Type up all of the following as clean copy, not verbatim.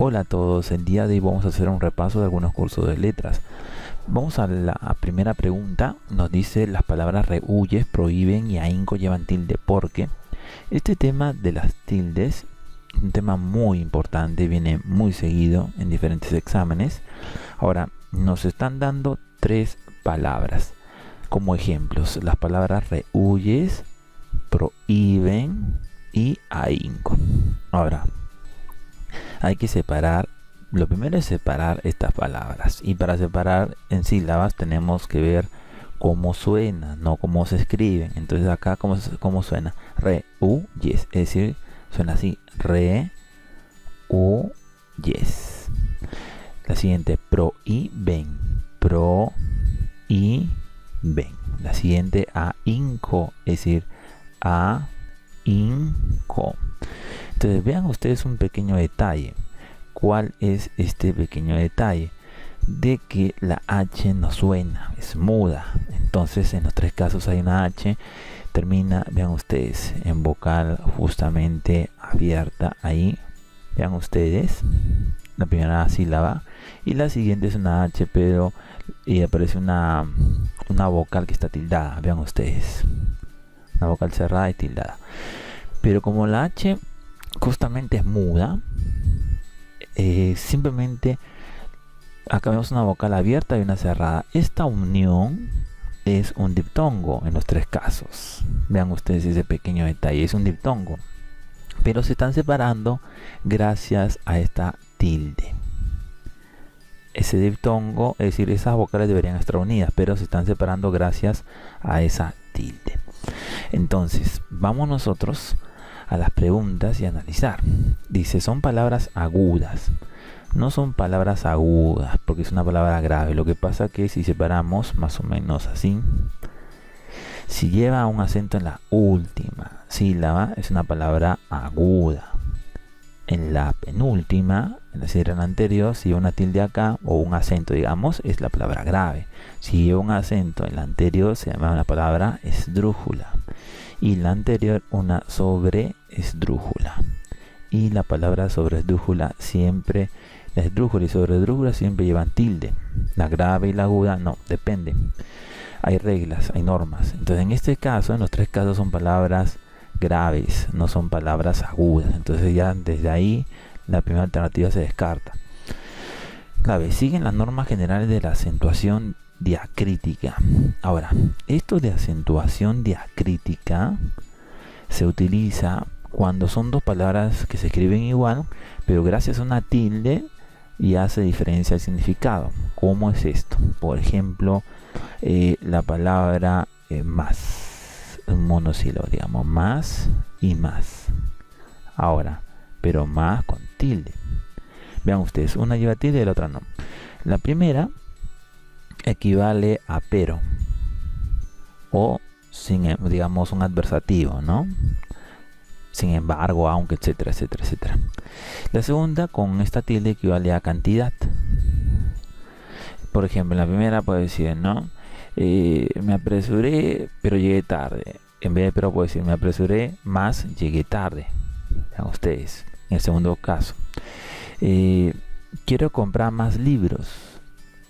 Hola a todos, el día de hoy vamos a hacer un repaso de algunos cursos de letras. Vamos a la primera pregunta. Nos dice: las palabras rehuyes, prohíben y ahínco llevan tilde porque. Este tema de las tildes es un tema muy importante, viene muy seguido en diferentes exámenes. Ahora, nos están dando tres palabras como ejemplos: las palabras rehuyes, prohíben y ahínco. Ahora, hay que separar. Lo primero es separar estas palabras, y para separar en sílabas tenemos que ver cómo suena, no cómo se escriben. Entonces acá cómo suena: re, u, yes, es decir, suena así: re, u, yes. La siguiente: pro y ven, pro y ven. La siguiente: ahínco, es decir, a, inco. Entonces vean ustedes un pequeño detalle. ¿Cuál es este pequeño detalle? De que la H no suena, es muda. Entonces en los tres casos hay una H, termina, vean ustedes, en vocal justamente abierta ahí. Vean ustedes la primera sílaba, y la siguiente es una H, pero y aparece una vocal que está tildada. Vean ustedes, una vocal cerrada y tildada. Pero como la H justamente es muda, simplemente acá vemos una vocal abierta y una cerrada. Esta unión es un diptongo en los tres casos. Vean ustedes ese pequeño detalle, es un diptongo, pero se están separando gracias a esta tilde. Ese diptongo, es decir, esas vocales deberían estar unidas, pero se están separando gracias a esa tilde. Entonces vamos nosotros a las preguntas y analizar. Dice: son palabras agudas. No son palabras agudas porque es una palabra grave. Lo que pasa que si separamos más o menos así, si lleva un acento en la última sílaba, es una palabra aguda. En la penúltima, es decir, en la anterior, si lleva una tilde acá o un acento, digamos, es la palabra grave. Si lleva un acento en la anterior, se llama una palabra esdrújula, y la anterior una sobreesdrújula. Y la palabra sobreesdrújula siempre, la esdrújula y sobreesdrújula siempre llevan tilde. La grave y la aguda no, depende. Hay reglas, hay normas. Entonces en este caso, en los tres casos, son palabras graves, no son palabras agudas. Entonces ya desde ahí la primera alternativa se descarta. Clave: siguen las normas generales de la acentuación diacrítica. Ahora, esto de acentuación diacrítica se utiliza cuando son dos palabras que se escriben igual, pero gracias a una tilde ya se diferencia el significado. ¿Cómo es esto? Por ejemplo, la palabra más, un monosílabo, digamos, más y más. Ahora, pero más con tilde. Vean ustedes, una lleva tilde y la otra no. La primera equivale a pero, o sin, digamos, un adversativo, ¿no? Sin embargo, aunque, etcétera, etcétera, etcétera. La segunda, con esta tilde, equivale a cantidad. Por ejemplo, en la primera puede decir, ¿no? Me apresuré, pero llegué tarde. En vez de pero puede decir: me apresuré, más llegué tarde. Vean ustedes, en el segundo caso. Quiero comprar más libros.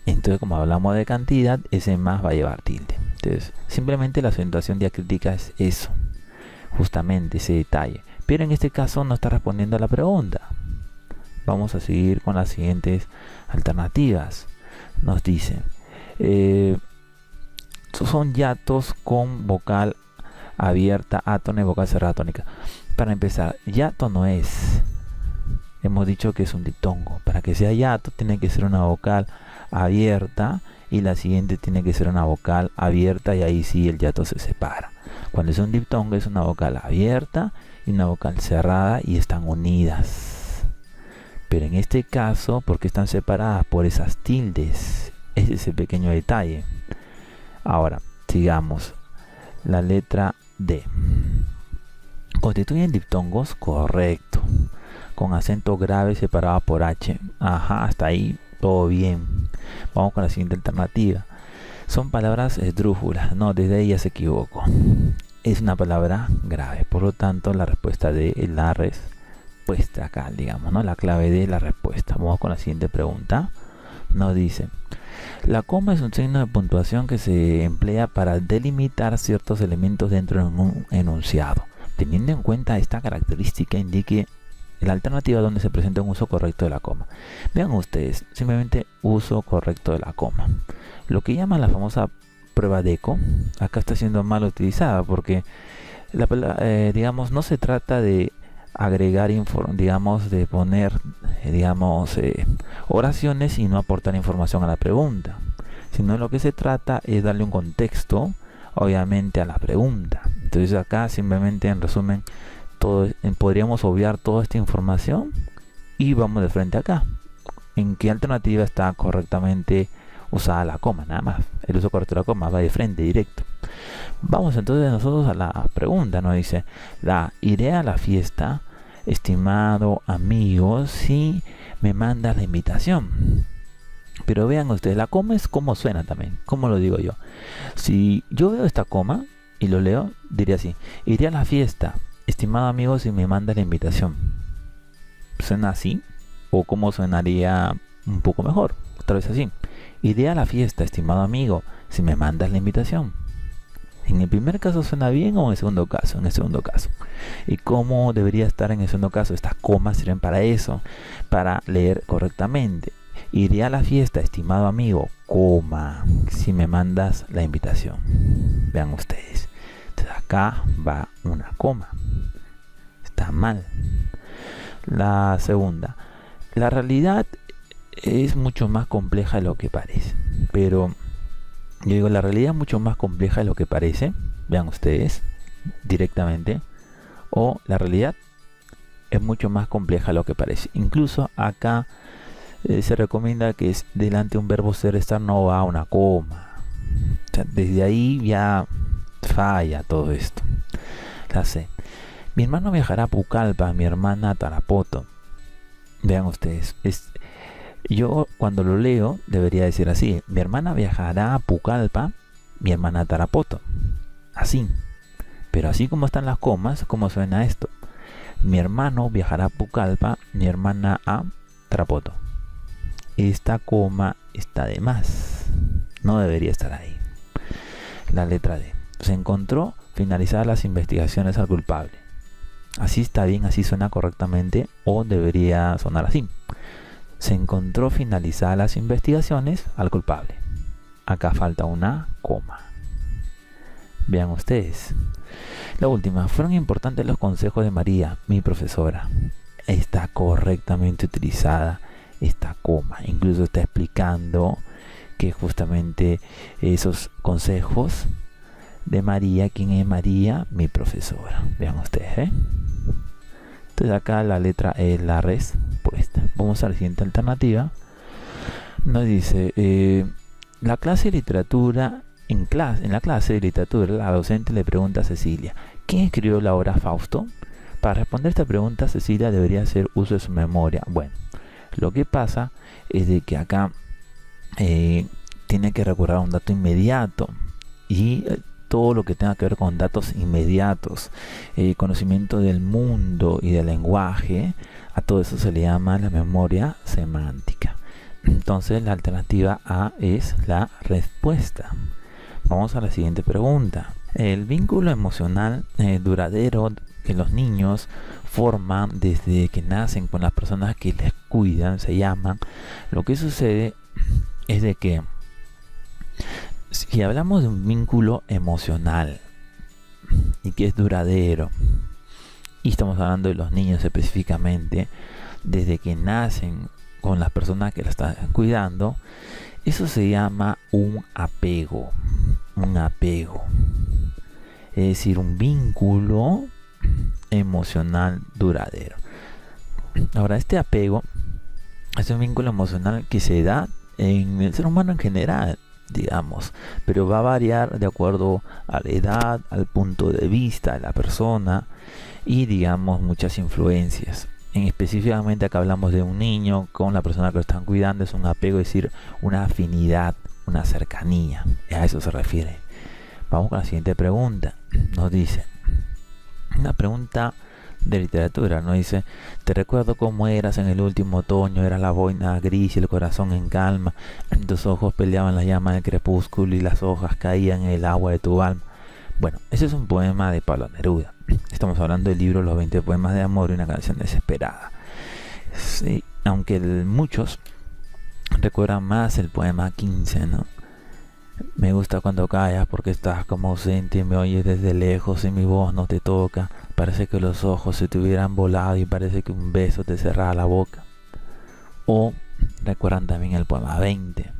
Entonces, como hablamos de cantidad, ese más va a llevar tilde. Entonces, simplemente la acentuación diacrítica es eso, justamente ese detalle. Pero en este caso no está respondiendo a la pregunta. Vamos a seguir con las siguientes alternativas. Nos dice: son hiatos con vocal abierta átona y vocal cerrada tónica. Para empezar, hiato no es. Hemos dicho que es un diptongo. Para que sea hiato tiene que ser una vocal abierta, y la siguiente tiene que ser una vocal abierta, y ahí sí el hiato se separa. Cuando es un diptongo es una vocal abierta y una vocal cerrada y están unidas. Pero en este caso, porque están separadas por esas tildes, es ese pequeño detalle. Ahora, sigamos. La letra D. ¿Constituyen diptongos? Correcto. Con acento grave separado por H. Ajá, hasta ahí todo bien. Vamos con la siguiente alternativa. Son palabras esdrújulas. No, desde ahí ya se equivocó. Es una palabra grave. Por lo tanto, la respuesta de la res respuesta acá, digamos, ¿no? La clave de la respuesta. Vamos con la siguiente pregunta. Nos dice: la coma es un signo de puntuación que se emplea para delimitar ciertos elementos dentro de un enunciado. Teniendo en cuenta esta característica, indique la alternativa donde se presenta un uso correcto de la coma. Vean ustedes, simplemente uso correcto de la coma. Lo que llaman la famosa prueba de eco, acá está siendo mal utilizada porque digamos, no se trata de agregar digamos, de poner oraciones y no aportar información a la pregunta, sino lo que se trata es darle un contexto, obviamente, a la pregunta. Entonces acá simplemente, en resumen, podríamos obviar toda esta información y vamos de frente acá. ¿En qué alternativa está correctamente usada la coma? Nada más, el uso correcto de la coma va de frente, directo. Vamos entonces nosotros a la pregunta. Nos dice: iré a la fiesta, estimado amigo, si me mandas la invitación. Pero vean ustedes, la coma es como suena también, como lo digo yo. Si yo veo esta coma y lo leo, diría así: iré a la fiesta, estimado amigo, si me mandas la invitación. ¿Suena así? ¿O cómo sonaría un poco mejor? Otra vez así: iré a la fiesta, estimado amigo, si me mandas la invitación. ¿En el primer caso suena bien o en el segundo caso? En el segundo caso. ¿Y cómo debería estar en el segundo caso? Estas comas sirven para eso, para leer correctamente. Iré a la fiesta, estimado amigo, coma, si me mandas la invitación. Vean ustedes. Entonces acá va una coma. Está mal. La segunda: la realidad es mucho más compleja de lo que parece. Pero yo digo, la realidad es mucho más compleja de lo que parece. Vean ustedes, directamente. O la realidad es mucho más compleja de lo que parece. Incluso acá se recomienda que delante de un verbo ser, estar, no va una coma. O sea, desde ahí ya falla todo esto. La C: mi hermano viajará a Pucallpa, mi hermana a Tarapoto. Vean ustedes, yo cuando lo leo debería decir así: mi hermana viajará a Pucallpa, mi hermana a Tarapoto. Así. Pero así como están las comas, ¿cómo suena esto? Mi hermano viajará a Pucallpa, mi hermana a Tarapoto. Esta coma está de más. No debería estar ahí. La letra D: se encontró finalizadas las investigaciones al culpable. Así está bien, así suena correctamente, o debería sonar así: se encontró finalizadas las investigaciones al culpable. Acá falta una coma. Vean ustedes. La última: fueron importantes los consejos de María, mi profesora. Está correctamente utilizada esta coma. Incluso está explicando que justamente esos consejos de María, ¿quién es María? Mi profesora. Vean ustedes, ¿eh? Entonces acá la letra E es la respuesta. Vamos a la siguiente alternativa. Nos dice: la clase de literatura, en la clase de literatura, la docente le pregunta a Cecilia: ¿quién escribió la obra Fausto? Para responder esta pregunta, Cecilia debería hacer uso de su memoria. Bueno, lo que pasa es de que acá tiene que recurrir a un dato inmediato, y todo lo que tenga que ver con datos inmediatos, conocimiento del mundo y del lenguaje, a todo eso se le llama la memoria semántica. Entonces la alternativa A es la respuesta. Vamos a la siguiente pregunta. El vínculo emocional duradero que los niños forman desde que nacen con las personas que les cuidan se llaman. Lo que sucede es de que si hablamos de un vínculo emocional y que es duradero, y estamos hablando de los niños específicamente, desde que nacen con las personas que la están cuidando, eso se llama un apego. Un apego. Es decir, un vínculo emocional duradero. Ahora, este apego es un vínculo emocional que se da en el ser humano en general, digamos, pero va a variar de acuerdo a la edad, al punto de vista de la persona y, digamos, muchas influencias. Específicamente acá hablamos de un niño con la persona que lo están cuidando. Es un apego, es decir, una afinidad, una cercanía. A eso se refiere. Vamos con la siguiente pregunta. Nos dice una pregunta de literatura, ¿no? Dice: te recuerdo cómo eras en el último otoño, era la boina gris y el corazón en calma, en tus ojos peleaban las llamas del crepúsculo y las hojas caían en el agua de tu alma. Bueno, ese es un poema de Pablo Neruda. Estamos hablando del libro Los 20 poemas de amor y una canción desesperada. Sí, aunque muchos recuerdan más el poema 15, ¿no? Me gusta cuando callas porque estás como ausente y me oyes desde lejos y mi voz no te toca. Parece que los ojos se te hubieran volado y parece que un beso te cerrara la boca. O recuerdan también el poema 20.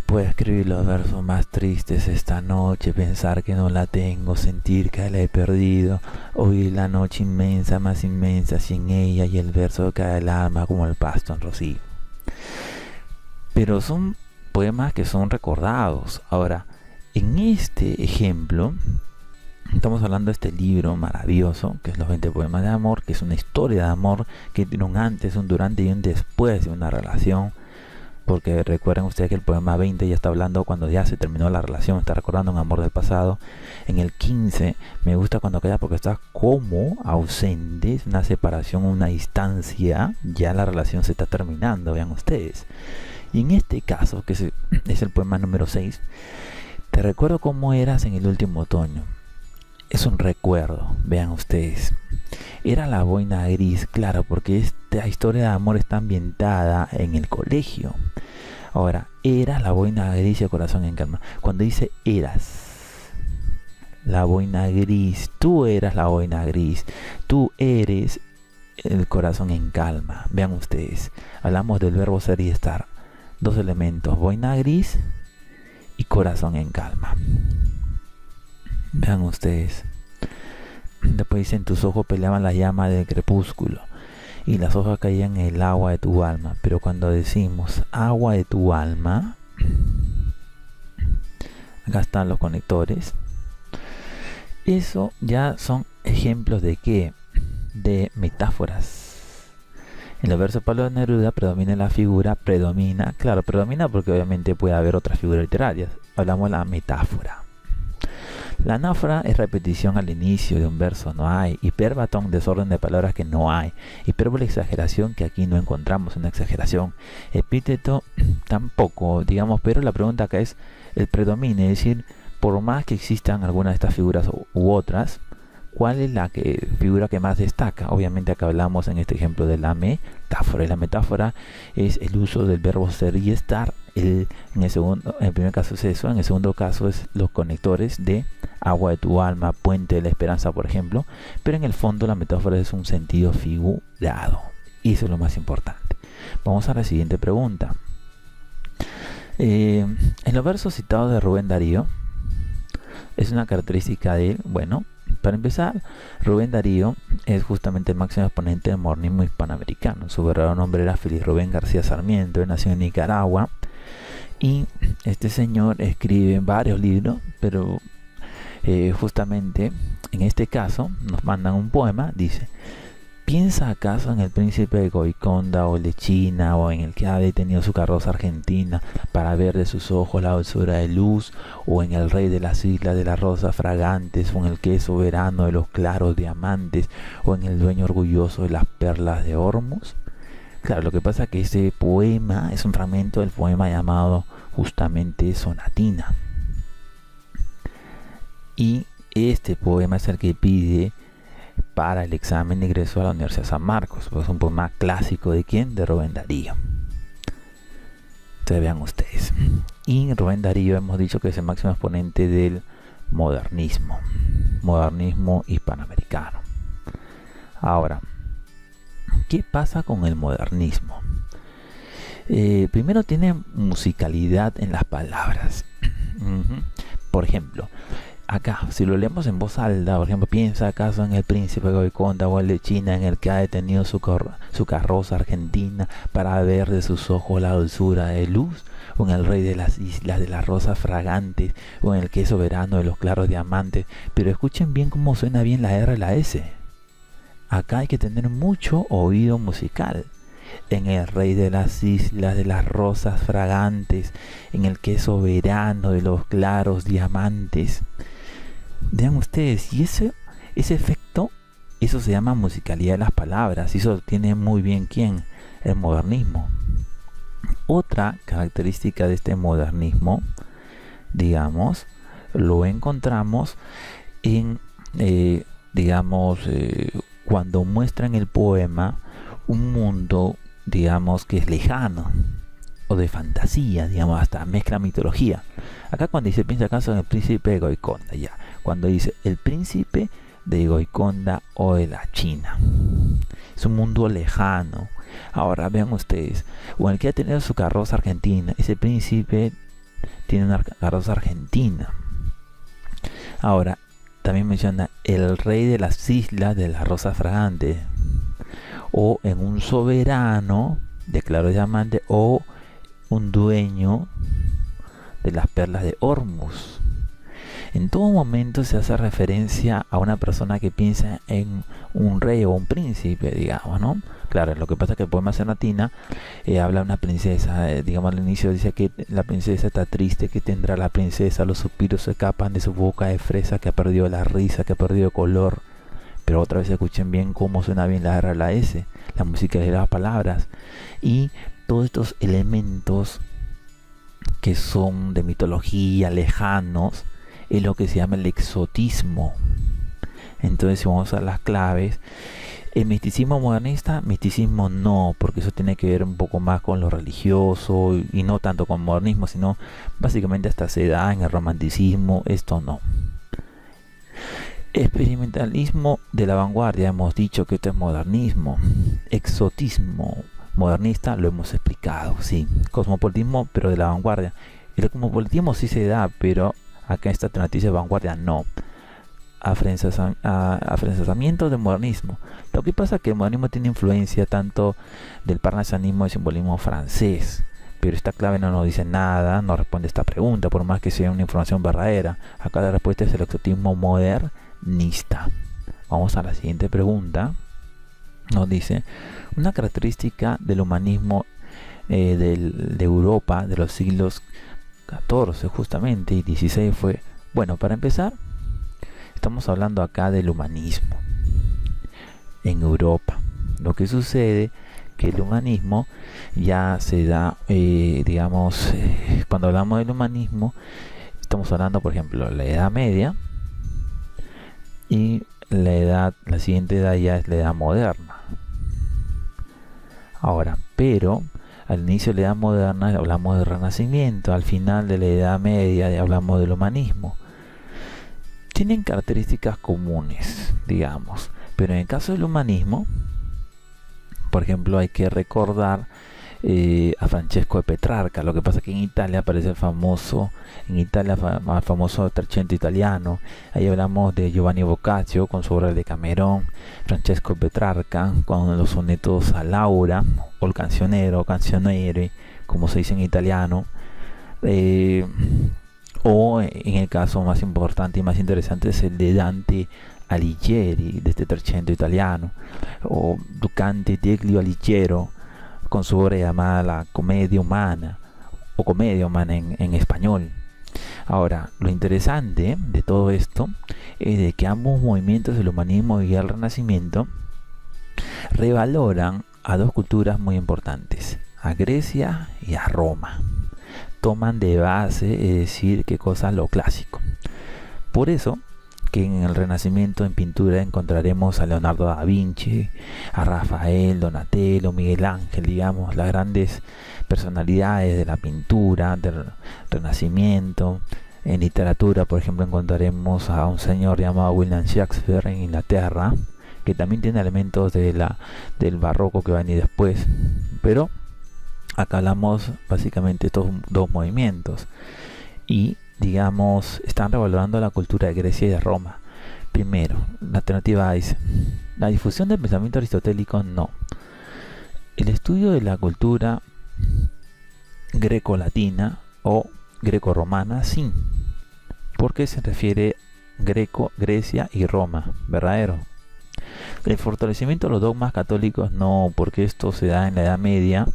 Puedo escribir los versos más tristes esta noche, pensar que no la tengo, sentir que la he perdido, oír la noche inmensa, más inmensa sin ella y el verso cae al alma como el pasto en rocío. Pero son poemas que son recordados. Ahora, en este ejemplo, estamos hablando de este libro maravilloso, que es Los 20 poemas de amor, que es una historia de amor que tiene un antes, un durante y un después de una relación. Porque recuerden ustedes que el poema 20 ya está hablando cuando ya se terminó la relación, está recordando un amor del pasado. En el 15, me gusta cuando callas porque estás como ausente, es una separación, una distancia, ya la relación se está terminando, vean ustedes. Y en este caso, que es el poema número 6, te recuerdo cómo eras en el último otoño. Es un recuerdo, vean ustedes. Era la boina gris, claro, porque esta historia de amor está ambientada en el colegio. Ahora, era la boina gris y el corazón en calma. Cuando dice eras, la boina gris, tú eras la boina gris, tú eres el corazón en calma. Vean ustedes, hablamos del verbo ser y estar. Dos elementos, boina gris y corazón en calma. Vean ustedes. Después dicen: tus ojos peleaban la llama del crepúsculo y las hojas caían en el agua de tu alma. Pero cuando decimos agua de tu alma, acá están los conectores. Eso ya son ejemplos de ¿qué? De metáforas. En los versos de Pablo Neruda predomina la figura, predomina porque obviamente puede haber otras figuras literarias. Hablamos de la metáfora. La anáfora es repetición al inicio de un verso, no hay. Hiperbatón, desorden de palabras que no hay. Hipérbole, exageración, que aquí no encontramos una exageración. Epíteto, tampoco, digamos, pero la pregunta acá es el predomine, es decir, por más que existan algunas de estas figuras u otras, ¿cuál es la figura que más destaca? Obviamente acá hablamos en este ejemplo de la metáfora. Y la metáfora es el uso del verbo ser y estar. En el primer caso es eso, en el segundo caso es los conectores de agua de tu alma, puente de la esperanza, por ejemplo. Pero en el fondo la metáfora es un sentido figurado. Y eso es lo más importante. Vamos a la siguiente pregunta. En los versos citados de Rubén Darío, es una característica de él, bueno, para empezar, Rubén Darío es justamente el máximo exponente del modernismo hispanoamericano. Su verdadero nombre era Félix Rubén García Sarmiento. Él nació en Nicaragua y este señor escribe varios libros, pero justamente en este caso nos mandan un poema. Dice: ¿piensa acaso en el príncipe de Goiconda o Lechina, o en el que ha detenido su carroza argentina para ver de sus ojos la dulzura de luz, o en el rey de las islas de las rosas fragantes, o en el que es soberano de los claros diamantes, o en el dueño orgulloso de las perlas de Hormuz? Claro, lo que pasa es que ese poema es un fragmento del poema llamado justamente Sonatina. Y este poema es el que pide para el examen de ingreso a la Universidad de San Marcos. Pues es un poema clásico ¿de quién? De Rubén Darío. Entonces vean ustedes. Y Rubén Darío hemos dicho que es el máximo exponente del modernismo hispanoamericano. Ahora, ¿qué pasa con el modernismo? Primero tiene musicalidad en las palabras. Por ejemplo, acá, si lo leemos en voz alta, por ejemplo, ¿piensa acaso en el príncipe de Goiconda o el de China, en el que ha detenido su carroza argentina para ver de sus ojos la dulzura de luz? ¿O en el rey de las islas de las rosas fragantes? ¿O en el que es soberano de los claros diamantes? Pero escuchen bien cómo suena bien la R y la S. Acá hay que tener mucho oído musical. En el rey de las islas de las rosas fragantes, en el que es soberano de los claros diamantes. Vean ustedes, y ese efecto Eso se llama musicalidad de las palabras, y eso lo tiene muy bien ¿quién? El modernismo. Otra característica de este modernismo, digamos, lo encontramos en, cuando muestra en el poema un mundo, digamos, que es lejano o de fantasía, digamos, hasta mezcla mitología. Acá cuando dice, piensa acaso en el príncipe de Goiconda, ya. Cuando dice el príncipe de Goiconda o de la China, es un mundo lejano. Ahora vean ustedes, o el que ha tenido su carroza argentina, ese príncipe tiene una carroza argentina. Ahora también menciona el rey de las islas de la rosa fragante, o en un soberano de claro diamante, o un dueño de las perlas de Hormuz. En todo momento se hace referencia a una persona que piensa en un rey o un príncipe, digamos, ¿no? Claro, lo que pasa es que el poema Cernatina habla de una princesa, digamos al inicio dice que la princesa está triste, que tendrá la princesa, los suspiros se escapan de su boca de fresa, que ha perdido la risa, que ha perdido color. Pero otra vez escuchen bien cómo suena bien la R, la S, la música de las palabras y todos estos elementos que son de mitología, lejanos, es lo que se llama el exotismo. Entonces, si vamos a las claves, el misticismo modernista, misticismo no, porque eso tiene que ver un poco más con lo religioso y no tanto con modernismo, sino básicamente hasta se da en el romanticismo, esto no. Experimentalismo de la vanguardia, hemos dicho que esto es modernismo. Exotismo modernista, lo hemos explicado, sí. Cosmopolitismo, pero de la vanguardia. El cosmopolitismo sí se da, pero acá en esta alternativa de vanguardia no. Afrancesamiento del modernismo. Lo que pasa es que el modernismo tiene influencia tanto del parnasianismo y simbolismo francés, pero esta clave no nos dice nada, no responde a esta pregunta, por más que sea una información verdadera. Acá la respuesta es el exotismo modernista. Vamos a la siguiente pregunta. Nos dice, una característica del humanismo de Europa de los siglos XIV justamente y XVI fue, bueno, para empezar, estamos hablando acá del humanismo en Europa. Lo que sucede que el humanismo ya se da, cuando hablamos del humanismo, estamos hablando, por ejemplo, la Edad Media y la siguiente edad ya es la Edad Moderna. Ahora, pero al inicio de la Edad Moderna hablamos del Renacimiento, al final de la Edad Media hablamos del humanismo. Tienen características comunes, digamos, pero en el caso del humanismo, por ejemplo, hay que recordar a Francesco de Petrarca. Lo que pasa es que en Italia aparece el famoso Trecento italiano. Ahí hablamos de Giovanni Boccaccio con su obra de Camerón, Francesco de Petrarca con los sonetos a Laura o el cancionero, canzoniere, como se dice en italiano. O en el caso más importante y más interesante es el de Dante Alighieri, de este Trecento italiano, o Ducante Deglio Alighiero con su obra llamada La Comedia Humana o Comedia Humana en español. Ahora, lo interesante de todo esto es de que ambos movimientos, el humanismo y el renacimiento, revaloran a dos culturas muy importantes, a Grecia y a Roma. Toman de base, es decir, qué cosa, lo clásico. Por eso que en el Renacimiento en pintura encontraremos a Leonardo da Vinci, a Rafael, Donatello, Miguel Ángel, digamos, las grandes personalidades de la pintura del Renacimiento. En literatura, por ejemplo, encontraremos a un señor llamado William Shakespeare en Inglaterra, que también tiene elementos del barroco que va a venir después, pero acá hablamos básicamente de estos dos movimientos y digamos están revalorando la cultura de Grecia y de Roma. Primero, la alternativa A dice, la difusión del pensamiento aristotélico no. El estudio de la cultura greco-latina o greco-romana sí, porque se refiere Grecia y Roma, verdadero. El fortalecimiento de los dogmas católicos no, porque esto se da en la Edad Media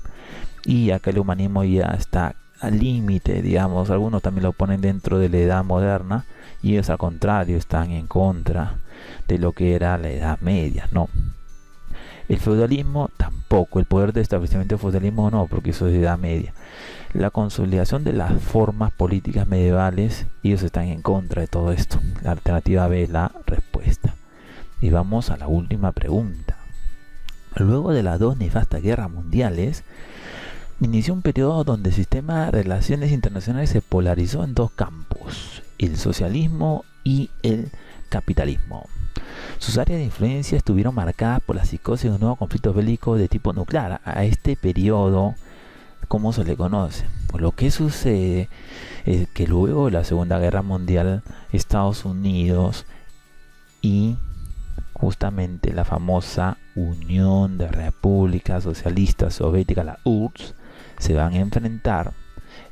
y acá el humanismo ya está al límite, digamos. Algunos también lo ponen dentro de la Edad Moderna y ellos al contrario están en contra. de lo que era la Edad Media, no. El feudalismo tampoco, el poder de establecimiento del feudalismo no, porque eso es de Edad Media. La consolidación de las formas políticas medievales, ellos están en contra de todo esto. La alternativa B es la respuesta. Y vamos a la última pregunta. Luego de las dos nefastas guerras mundiales, inició un periodo donde el sistema de relaciones internacionales se polarizó en dos campos, el socialismo y el capitalismo. Sus áreas de influencia estuvieron marcadas por la psicosis de un nuevo conflicto bélico de tipo nuclear. A este periodo, ¿cómo se le conoce? Pues lo que sucede es que luego de la Segunda Guerra Mundial, Estados Unidos y justamente la famosa Unión de Repúblicas Socialistas Soviéticas, la URSS, se van a enfrentar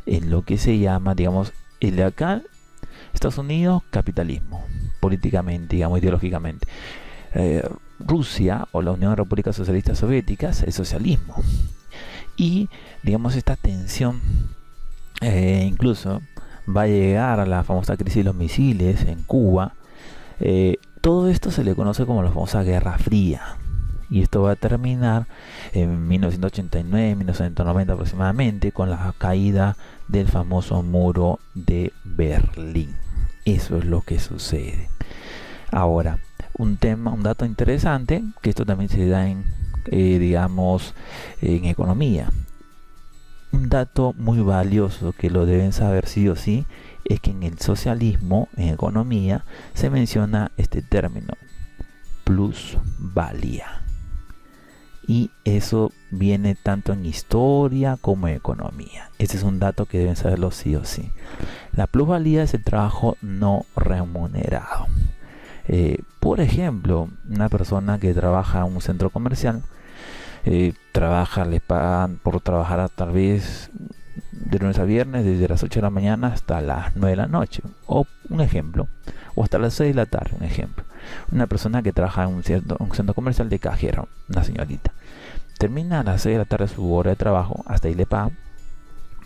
en lo que se llama, digamos, el de acá, Estados Unidos, capitalismo, políticamente, digamos, ideológicamente. Rusia o la Unión de Repúblicas Socialistas Soviéticas, el socialismo. Y, digamos, esta tensión incluso va a llegar a la famosa crisis de los misiles en Cuba. Todo esto se le conoce como la famosa Guerra Fría. Y esto va a terminar en 1989, 1990 aproximadamente, con la caída del famoso muro de Berlín. Eso es lo que sucede. Ahora, un dato interesante, que esto también se da en, digamos, en economía. Un dato muy valioso que lo deben saber sí o sí, es que en el socialismo, en economía, se menciona este término, plusvalía. Y eso viene tanto en historia como en economía. Este es un dato que deben saberlo sí o sí. La plusvalía es el trabajo no remunerado. Por ejemplo, una persona que trabaja en un centro comercial, le pagan por trabajar tal vez de lunes a viernes, desde las 8 de la mañana hasta las 9 de la noche. O un ejemplo, o hasta las 6 de la tarde, un ejemplo. Una persona que trabaja en un centro comercial de cajero, una señorita. Termina a las 6 de la tarde su hora de trabajo, hasta ahí le pagan,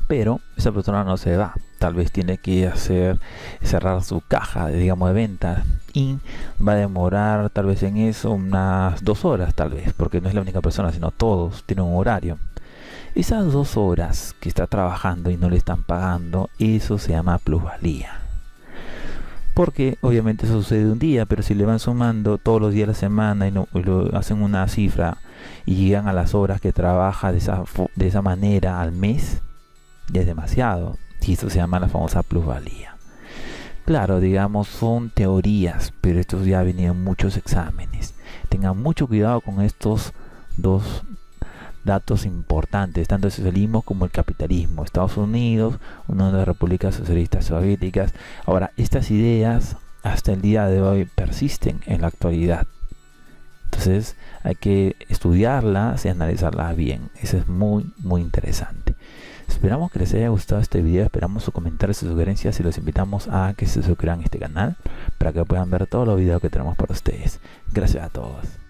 pero esa persona no se va. Tal vez tiene que cerrar su caja digamos, de venta, y va a demorar tal vez en eso unas 2 horas tal vez, porque no es la única persona, sino todos tienen un horario. Esas 2 horas que está trabajando y no le están pagando, eso se llama plusvalía. Porque obviamente eso sucede un día, pero si le van sumando todos los días de la semana y lo hacen una cifra y llegan a las horas que trabaja de esa manera al mes, ya es demasiado. Y eso se llama la famosa plusvalía. Claro, digamos, son teorías, pero esto ya ha venido en muchos exámenes. Tengan mucho cuidado con estos dos datos importantes, tanto el socialismo como el capitalismo. Estados Unidos, una de las repúblicas socialistas soviéticas. Ahora, estas ideas hasta el día de hoy persisten en la actualidad. Entonces hay que estudiarlas y analizarlas bien. Eso es muy interesante. Esperamos que les haya gustado este video, esperamos sus comentarios y sugerencias y los invitamos a que se suscriban a este canal para que puedan ver todos los videos que tenemos para ustedes. Gracias a todos.